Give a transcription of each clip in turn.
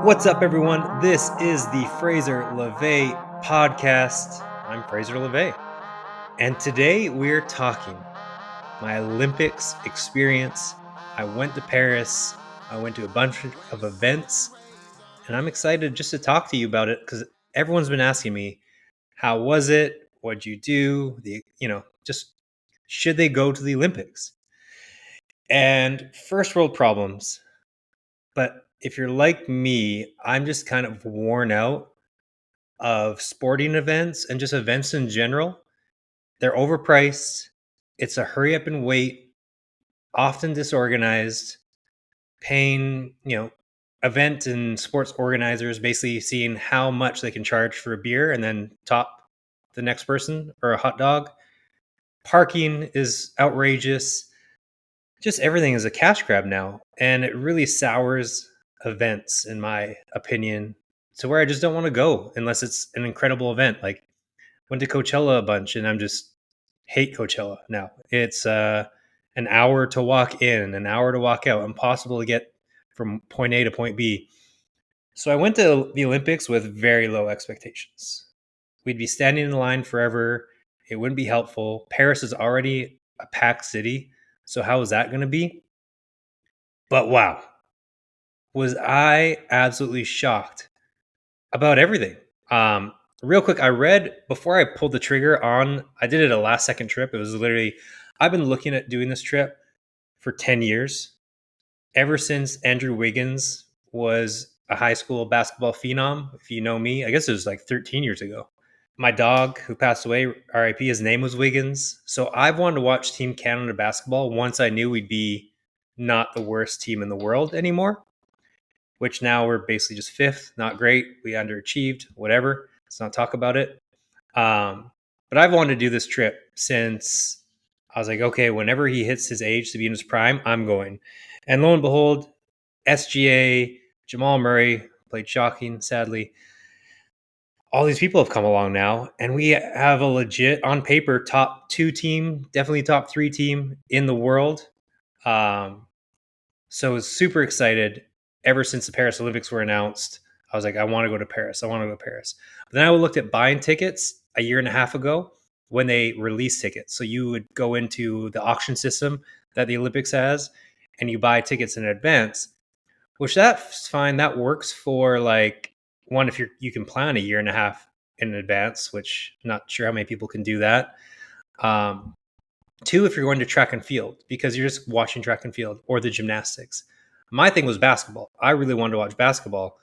What's up, everyone? This is the Fraser LeVay podcast. I'm Fraser LeVay, and today we're talking my Olympics experience. I went to Paris, I went to a bunch of events, and I'm excited just to talk to you about it because everyone's been asking me, how was it? What'd you do? Just should they go to the Olympics? And first world problems. But if you're like me, I'm just kind of worn out of sporting events and just events in general. They're overpriced. It's a hurry up and wait, often disorganized, paying, event and sports organizers basically seeing how much they can charge for a beer and then top the next person or a hot dog. Parking is outrageous. Just everything is a cash grab now. And it really sours events, in my opinion, to where I just don't want to go unless it's an incredible event. Like, went to Coachella a bunch, and I'm just hate Coachella now. It's an hour to walk in, an hour to walk out, impossible to get from point A to point B. So I went to the Olympics with very low expectations. We'd be standing in line forever. It wouldn't be helpful. Paris is already a packed city. So how is that going to be? But wow, was I absolutely shocked about everything. Real quick, I read before I pulled the trigger on, I did it a last second trip. It was literally, I've been looking at doing this trip for 10 years, ever since Andrew Wiggins was a high school basketball phenom. If you know me, I guess it was like 13 years ago. My dog, who passed away, RIP, his name was Wiggins. So I've wanted to watch Team Canada basketball once I knew we'd be not the worst team in the world anymore, which now we're basically just fifth. Not great. We underachieved, whatever. Let's not talk about it. But I've wanted to do this trip since I was like, okay, whenever he hits his age to be in his prime, I'm going. And lo and behold, SGA, Jamal Murray played shocking, sadly. All these people have come along now, and we have a legit, on paper, top 2 team, definitely top 3 team in the world. So I was super excited ever since the Paris Olympics were announced. I was like, I want to go to Paris. I want to go to Paris. But then I looked at buying tickets a year and a half ago when they released tickets. So you would go into the auction system that the Olympics has and you buy tickets in advance, which that's fine. That works for, like, one, if you can plan a year and a half in advance, which I'm not sure how many people can do that. 2, if you're going to track and field, because you're just watching track and field, or the gymnastics. My thing was basketball. I really wanted to watch basketball,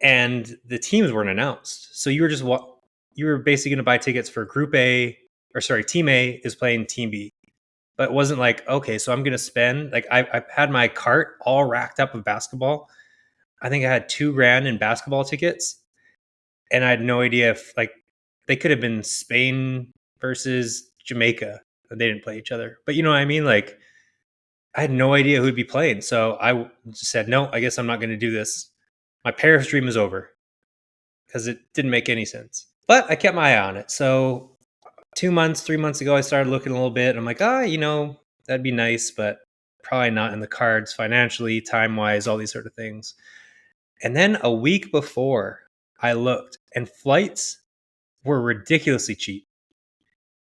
and the teams weren't announced. So you were basically going to buy tickets for Group A, or sorry, Team A is playing Team B. But it wasn't like, okay, so I'm going to spend, like, I had my cart all racked up with basketball. I think I had $2,000 in basketball tickets, and I had no idea if, like, they could have been Spain versus Jamaica. They didn't play each other, but you know what I mean? Like, I had no idea who'd be playing. So I just said, no, I guess I'm not going to do this. My Paris dream is over because it didn't make any sense. But I kept my eye on it. So 2 months, 3 months ago, I started looking a little bit. I'm like, that'd be nice, but probably not in the cards financially, time wise, all these sort of things. And then a week before, I looked, and flights were ridiculously cheap.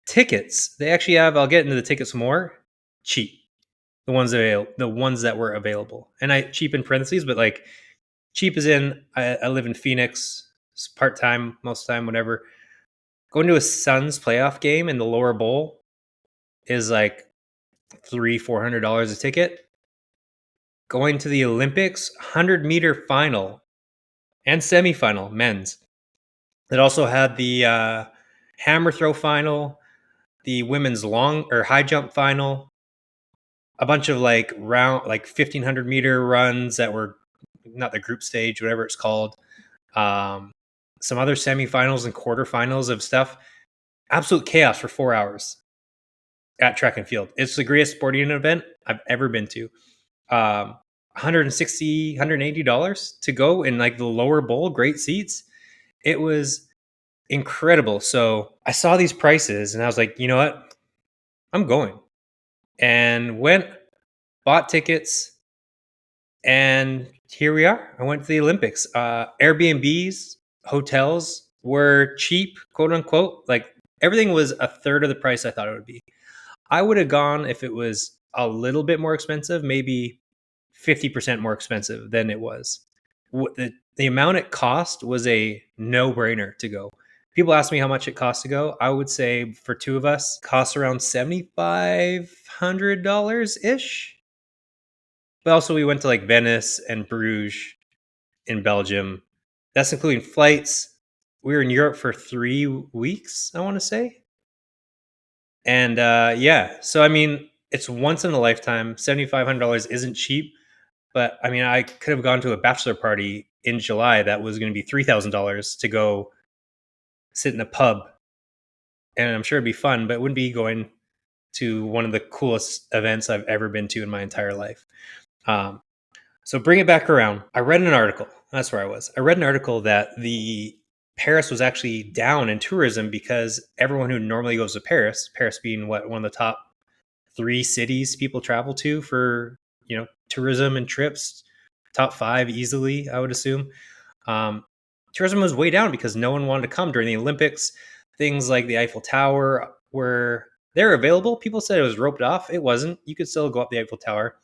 Tickets, they actually have, I'll get into the tickets more, cheap. The ones that were available. And I cheap in parentheses, but like cheap as in I live in Phoenix, part-time, most of the time, whatever. Going to a Suns playoff game in the lower bowl is like $300-$400 a ticket. Going to the Olympics, 100-meter final and semifinal, men's. It also had the hammer throw final, the women's long or high jump final, a bunch of like 1,500-meter runs that were not the group stage, whatever it's called. Some other semifinals and quarterfinals of stuff. Absolute chaos for 4 hours at track and field. It's the greatest sporting event I've ever been to. $160, $180 to go in like the lower bowl, great seats. It was incredible. So I saw these prices and I was like, you know what? I'm going. And bought tickets, and here we are. I went to the Olympics. Airbnbs, hotels were cheap, quote unquote. Like everything was a third of the price I thought it would be. I would have gone if it was a little bit more expensive, maybe 50% more expensive than it was. The amount it cost was a no brainer to go. People ask me how much it costs to go. I would say for two of us, costs around $7,500 ish. But also, we went to like Venice and Bruges in Belgium. That's including flights. We were in Europe for 3 weeks, I want to say. And yeah, so I mean, it's once in a lifetime. $7,500 isn't cheap, but I mean, I could have gone to a bachelor party in July that was going to be $3,000 to go sit in a pub, and I'm sure it'd be fun, but it wouldn't be going to one of the coolest events I've ever been to in my entire life. Um, so bring it back around. I read an article. That's where I was. I read an article that the Paris was actually down in tourism because everyone who normally goes to Paris being one of the top three cities people travel to for tourism and trips, top five easily, I would assume. Tourism was way down because no one wanted to come during the Olympics. Things like the Eiffel Tower were they're available. People said it was roped off. It wasn't. You could still go up the Eiffel Tower,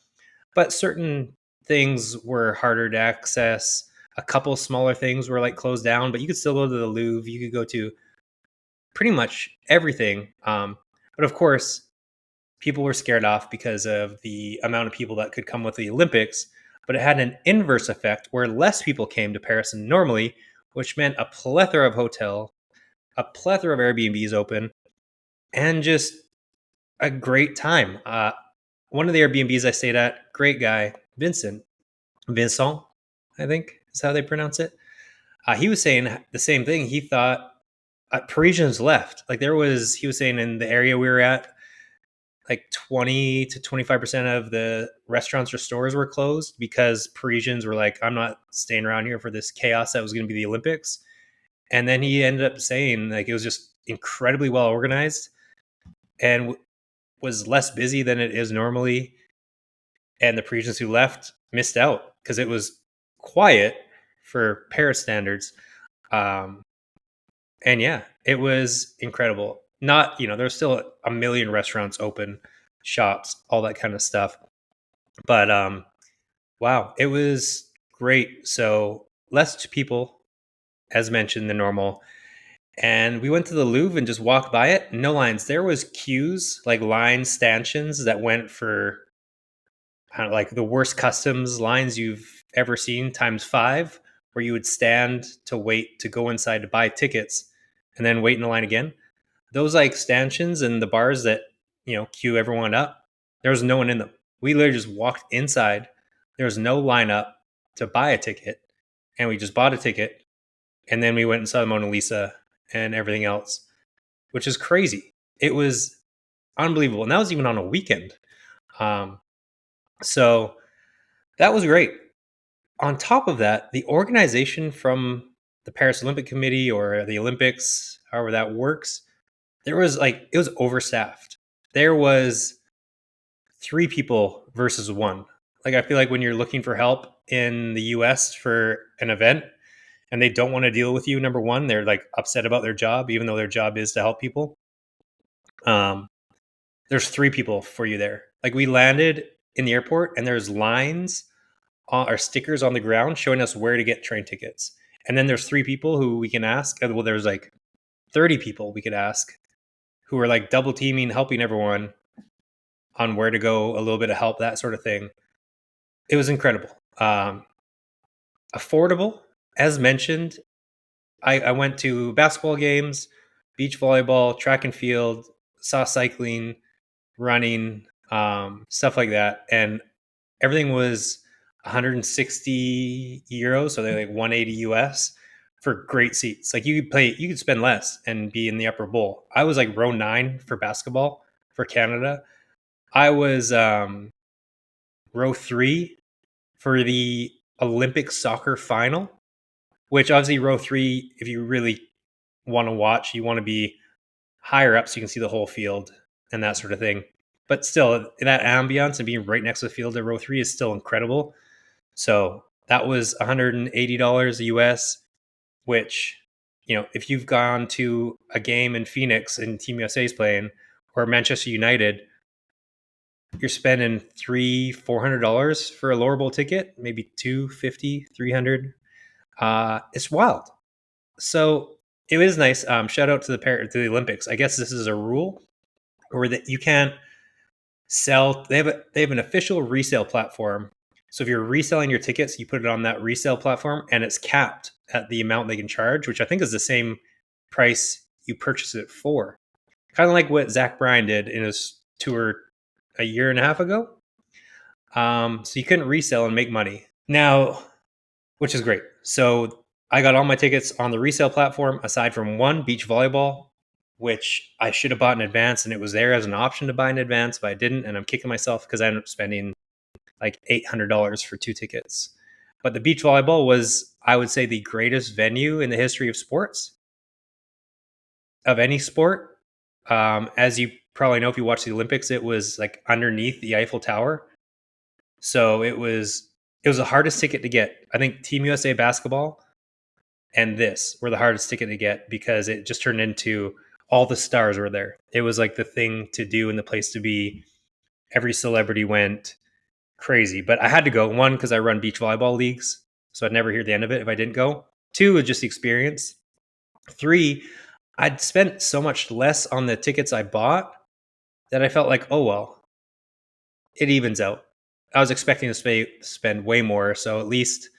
but certain things were harder to access. A couple smaller things were like closed down, but you could still go to the Louvre. You could go to pretty much everything. But of course, people were scared off because of the amount of people that could come with the Olympics. But it had an inverse effect where less people came to Paris than normally, which meant a plethora of a plethora of Airbnbs open, and just a great time. One of the Airbnbs I stayed at, great guy, Vincent, I think is how they pronounce it. He was saying the same thing. He thought Parisians left. Like he was saying in the area we were at, like 20 to 25% of the restaurants or stores were closed because Parisians were like, I'm not staying around here for this chaos that was going to be the Olympics. And then he ended up saying like it was just incredibly well organized and was less busy than it is normally. And the Parisians who left missed out because it was quiet for Paris standards. Um, and yeah, it was incredible. Not, there's still a million restaurants open, shops, all that kind of stuff. But wow, it was great. So less people, as mentioned, than normal. And we went to the Louvre and just walked by it. No lines. There was queues, like line stanchions that went for like the worst customs lines you've ever seen times five, where you would stand to wait to go inside to buy tickets and then wait in the line again. Those like stanchions and the bars that queue everyone up, there was no one in them. We literally just walked inside. There was no lineup to buy a ticket, and we just bought a ticket, and then we went and saw the Mona Lisa and everything else, which is crazy. It was unbelievable, and that was even on a weekend. So that was great. On top of that, the organization from the Paris Olympic Committee or the Olympics, however that works, it was overstaffed. There was three people versus one. Like I feel like when you're looking for help in the US for an event and they don't want to deal with you, number one, they're like upset about their job, even though their job is to help people. There's three people for you there. Like we landed in the airport and there's lines or stickers on the ground showing us where to get train tickets. And then there's three people who we can ask. Well, there's like 30 people we could ask who are like double teaming, helping everyone on where to go, a little bit of help, that sort of thing. It was incredible. Affordable, as mentioned. I went to basketball games, beach volleyball, track and field, saw cycling, running, stuff like that. And everything was 160 euros, so they're like 180 US for great seats. Like you could spend less and be in the upper bowl. I was like row 9 for basketball for Canada. I was row 3 for the Olympic soccer final, which obviously row 3, if you really want to watch, you want to be higher up so you can see the whole field and that sort of thing. But still, that ambiance and being right next to the field at row 3 is still incredible. So That was $180 US, which, if you've gone to a game in Phoenix and Team USA is playing, or Manchester United, you're spending $400 for a lower bowl ticket, maybe 250, 300. It's wild. So it was nice. Shout out to the Olympics. I guess this is a rule, or that you can't sell. They have an official resale platform. So if you're reselling your tickets, you put it on that resale platform, and it's capped at the amount they can charge, which I think is the same price you purchase it for. Kind of like what Zach Bryan did in his tour a year and a half ago. So you couldn't resell and make money now, which is great. So I got all my tickets on the resale platform, aside from one, beach volleyball, which I should have bought in advance, and it was there as an option to buy in advance, but I didn't, and I'm kicking myself because I ended up spending like $800 for 2 tickets. But the beach volleyball was, I would say, the greatest venue in the history of sports, of any sport. As you probably know, if you watch the Olympics, it was like underneath the Eiffel Tower. So it was the hardest ticket to get. I think Team USA basketball and this were the hardest ticket to get, because it just turned into all the stars were there. It was like the thing to do and the place to be. Every celebrity went crazy. But I had to go. One, because I run beach volleyball leagues, so I'd never hear the end of it if I didn't go. Two, was just the experience. Three, I'd spent so much less on the tickets I bought that I felt like, oh well, it evens out. I was expecting to spend way more, so at least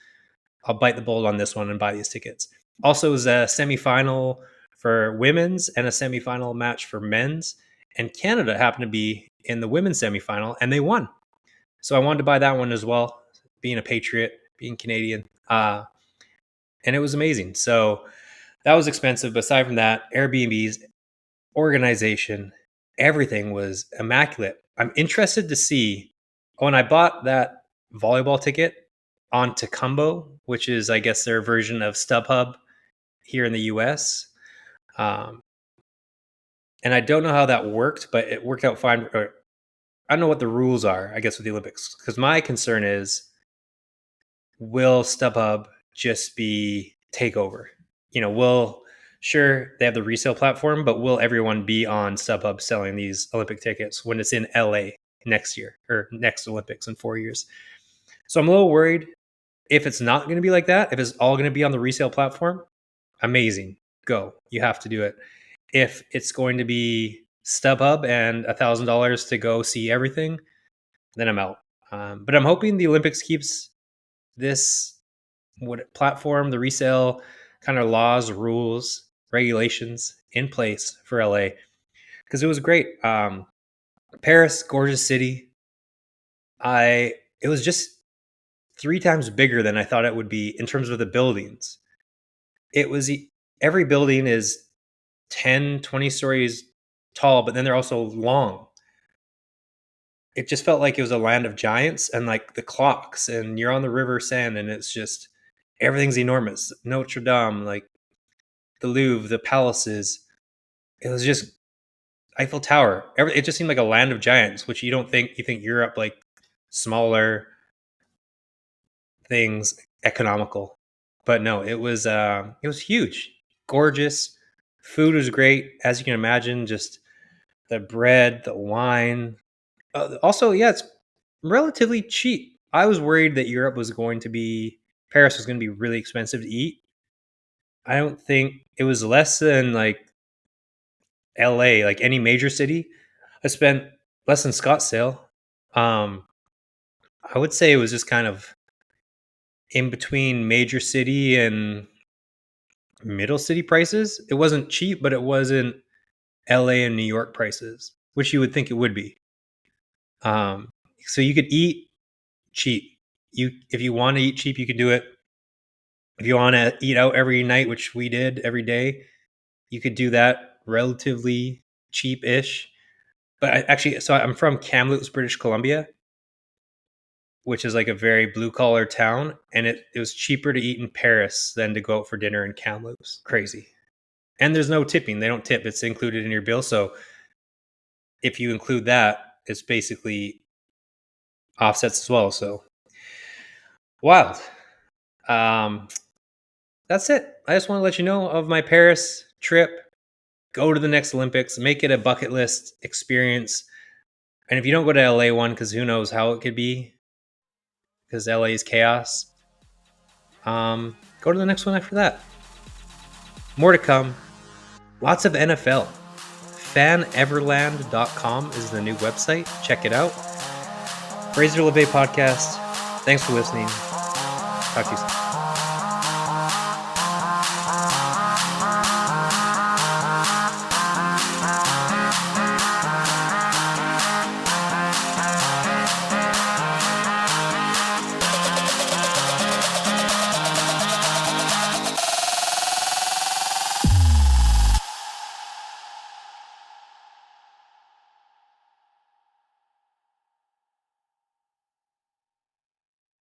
I'll bite the bullet on this one and buy these tickets. Also, it was a semifinal for women's and a semifinal match for men's, and Canada happened to be in the women's semifinal, and they won. So I wanted to buy that one as well, being a patriot, being Canadian, and it was amazing. So that was expensive, but aside from that, Airbnbs, organization, everything was immaculate. I'm interested to see when I bought that volleyball ticket on Tacumbo, which is, I guess, their version of StubHub here in the US. And I don't know how that worked, but it worked out fine. Or I don't know what the rules are, I guess, with the Olympics, because my concern is, will StubHub just be takeover? Sure, they have the resale platform, but will everyone be on StubHub selling these Olympic tickets when it's in LA next year, or next Olympics in 4 years? So I'm a little worried. If it's not going to be like that, if it's all going to be on the resale platform, amazing. Go. You have to do it. If it's going to be StubHub and $1,000 to go see everything, then I'm out. But I'm hoping the Olympics keeps this platform, the resale kind of laws, rules, regulations in place for LA, because it was great. Paris, gorgeous city. It was just 3 times bigger than I thought it would be in terms of the buildings. Every building is 10, 20 stories tall, but then they're also long. It just felt like it was a land of giants, and like the clocks, and you're on the River Seine, and it's just, everything's enormous. Notre Dame, like the Louvre, the palaces. It was just Eiffel Tower. It just seemed like a land of giants, which you think Europe, like smaller things, economical. But no, it was huge, gorgeous. Food was great, as you can imagine. Just the bread, the wine. Also, yeah, it's relatively cheap. I was worried that Paris was going to be really expensive to eat. I don't think it was less than like LA, like any major city. I spent less than Scottsdale. Um, I would say it was just kind of in between major city and middle city prices. It wasn't cheap, but it wasn't LA and New York prices, which you would think it would be. So you could eat cheap. If you want to eat cheap, you could do it. If you want to eat out every night, which we did every day, you could do that relatively cheap-ish. But I'm from Kamloops, British Columbia, which is like a very blue collar town, and it was cheaper to eat in Paris than to go out for dinner in Kamloops. Crazy. And there's no tipping. They don't tip. It's included in your bill. So if you include that, it's basically offsets as well. So wild. That's it. I just want to let you know of my Paris trip. Go to the next Olympics, make it a bucket list experience. And if you don't go to LA one, because who knows how it could be, because LA is chaos, go to the next one after that. More to come. Lots of NFL. Faneverland.com is the new website. Check it out. Fraser LeVay Podcast. Thanks for listening. Talk to you soon.